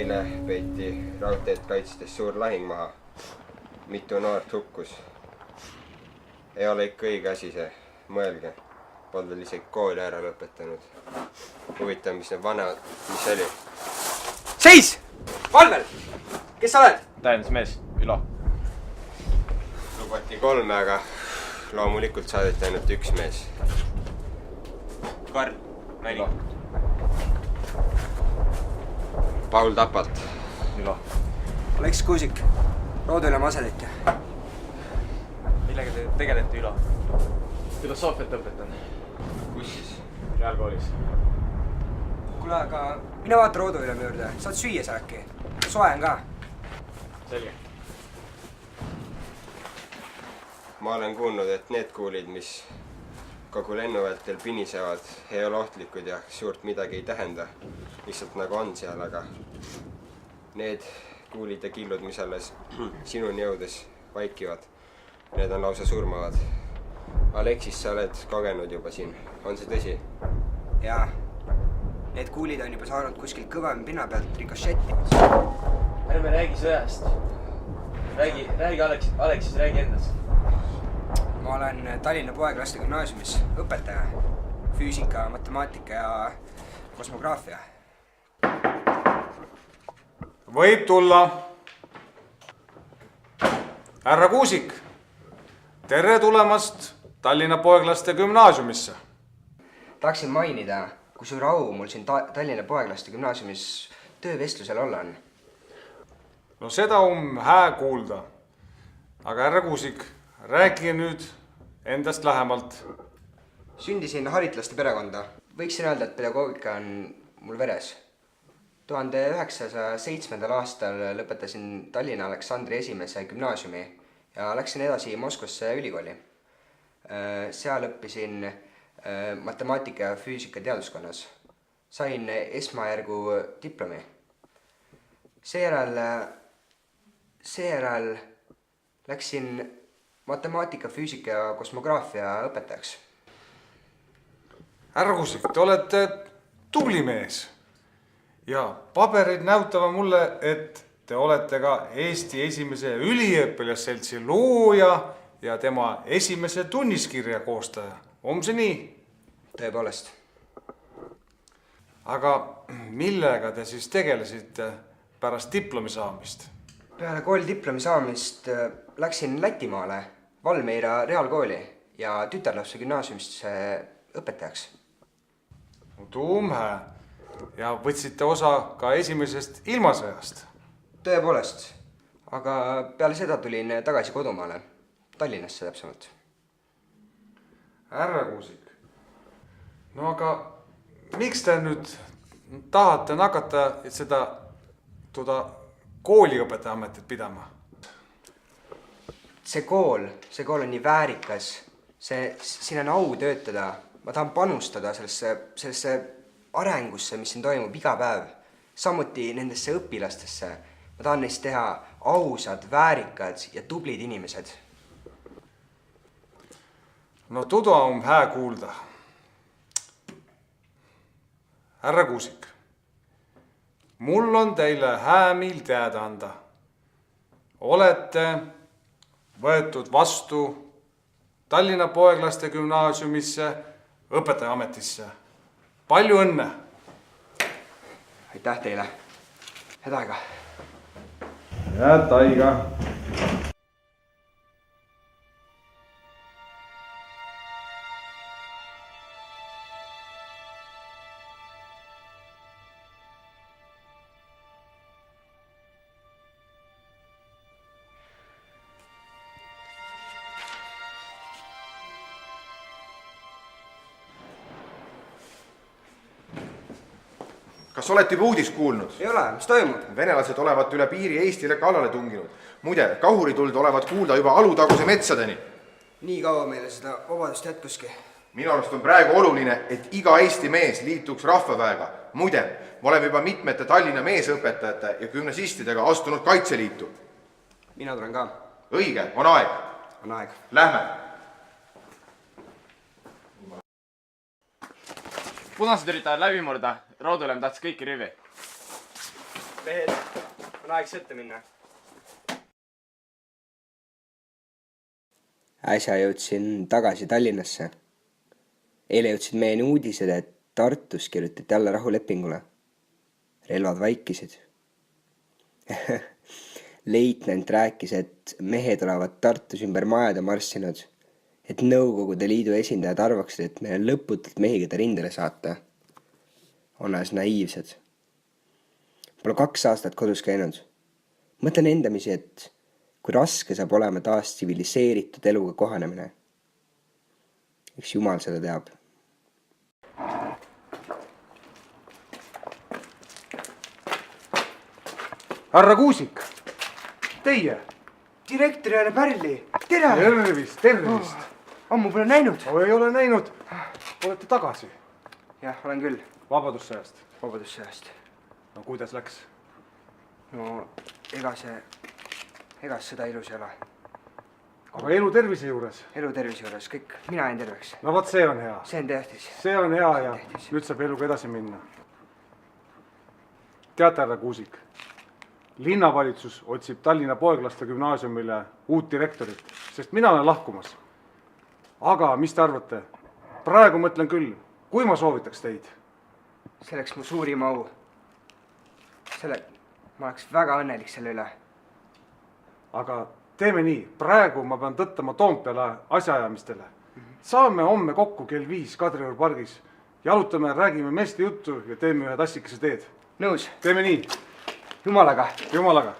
eile peeti raudteed kaitstes suur lahing maha. Mitu noort hukkus. Ei ole ikka õige asi see, mõelge. Polnud veel isegi kooli ära lõpetanud. Huvitav, mis need vanemad, mis oli? Seis! Valvel! Kes sa oled? Tähendusmees, Ülo. Lubati 3, aga loomulikult saadeti ainult 1 mees. Karl, 4. Paul Tapalt. Ülo. Aleks Kuusik, Roodülema asetäitja. Millega te tegelete, Ülo? Filosoofiat õpetan. Kus siis? Reaalkoolis. Kuule, aga mine vaata Roodülema juurde. Saad süüa sa äkki? Soe on ka. Selge. Ma olen kuulnud, et need kuulid, mis kogu lennuvältel pinisevad, ei ole ohtlikud ja suurt midagi ei tähenda. Lihtsalt nagu on seal, aga need kuulid ja killud, mis alles sinuni jõudes vaikivad, need on lausa surmavad. Aleksis, sa oled kogenud juba siin. On see tõsi? Jaa. Need kuulid on juba saanud kuskil kõvem pinna pealt rikošettimas. Ärme räägi sõjast. Räägi Aleksis, räägi endast. Ma olen Tallinna Poeglaste Gümnaasiumis õpetaja. Füüsika, matemaatika ja kosmograafia. Võib tulla. Härra Kuusik, tere tulemast Tallinna Poeglaste Gümnaasiumisse. Tahaksin mainida, kui suur au mul siin Tallinna Poeglaste Gümnaasiumis töövestlusel olla on. No seda hää kuulda. Aga härra Kuusik, rääkige nüüd endast lähemalt. Sündisin haritlaste perekonda. Võiksin öelda, et pedagoogika on mul veres. 1907. aastal lõpetasin Tallinna Aleksandri I gümnaasiumi ja läksin edasi Moskvasse ülikooli. Seal õppisin matemaatika ja füüsika teaduskonnas. Sain esmajärgu diplomi. Seejärel läksin matemaatika, füüsika ja kosmograafia õpetajaks. Härra Kuusik, te olete tubli mees. Ja paberid näutavad mulle, et te olete ka Eesti esimese üliõpilasseltsi looja ja tema esimese tunniskirja koostaja. On see nii? Tõepoolest. Aga millega te siis tegelesite pärast diplomi saamist? Peale koolidiplomi saamist läksin Lätimaale Valmeira reaalkooli ja tütarlapse gümnaasiumisse õpetajaks. Tuumhää. Ja võtsite osa ka esimesest ilmasõjast? Tõepoolest. Aga peale seda tulin tagasi kodumaale. Tallinnasse täpsemalt. Härra Kuusik. No aga miks te nüüd tahate nakata seda kooliõpetaja ametit pidama? See kool on nii väärikas. Siin on au töötada. Ma tahan panustada sellesse arengusse, mis siin toimub iga päev. Samuti nendesse õpilastesse. Ma tahan neist teha ausad, väärikad ja tublid inimesed. No tuda on hää kuulda. Härra Kuusik, mul on teile hää miil teada anda. Olete võetud vastu Tallinna Poeglaste Gümnaasiumisse õpetaja ametisse. Palju õnne! Aitäh teile! Head aega! Head aega! Kas olete juba uudist kuulnud? Ei ole, mis toimub? Venelased olevat üle piiri Eestile kallale tunginud. Muide, kahurituld olevat kuulda juba Alutaguse metsadeni. Nii kaua meile seda vabadust jätkuski. Minu arust on praegu oluline, et iga Eesti mees liituks rahvaväega. Muide, me oleme juba mitmete Tallinna meesõpetajate ja gümnasistidega astunud Kaitseliitu. Mina tulen ka. Õige, on aeg. On aeg. Lähme. Punased üritavad läbi murda. Roodulem tahtis kõiki rivi. mehed, on aeg sõtta minna. Äsja jõudsin tagasi Tallinnasse. Eile jõudsid meieni uudised, et Tartus kirjutati alla rahulepingule. Relvad vaikisid. Leitnant rääkis, et mehed olevat Tartus ümber majade marssinud, et Nõukogude Liidu esindajad arvaksid, et meil on lõputult mehi, keda rindele saata. On alles naiivsed. Pole 2 aastat kodus käinud. Mõtlen endamisi, et kui raske saab olema taas tsiviliseeritud eluga kohanemine. Eks Jumal seda teab. Härra Kuusik, teie. Direktor Jane Pärli, tere! Tervist. Ammu pole näinud. Ei ole näinud. Olete tagasi Jah, olen küll. Vabadussõjast. Vabadussõjast. No kuidas läks? No ega sõda ilus ei ole. Aga elu tervise juures? Elu tervise juures, kõik, mina jäin terveks. No võt, see on hea. See on tähtis. See on hea ja nüüd saab eluga edasi minna. Teate, härra Kuusik, linnavalitsus otsib Tallinna Poeglaste gümnaasiumile uut direktorit, sest mina olen lahkumas. Aga mis te arvate? Praegu mõtlen küll, kui ma soovitaks teid? See oleks mu suurim au. Ma oleks väga õnnelik selle üle. Aga teeme nii, praegu ma pean tõttama Toompeale asjaajamistele. Saame homme kokku kell 5 Kadrioru pargis. Jalutame, räägime meeste juttu ja teeme ühe tassikese teed. Nõus. Teeme nii. Jumalaga. Jumalaga.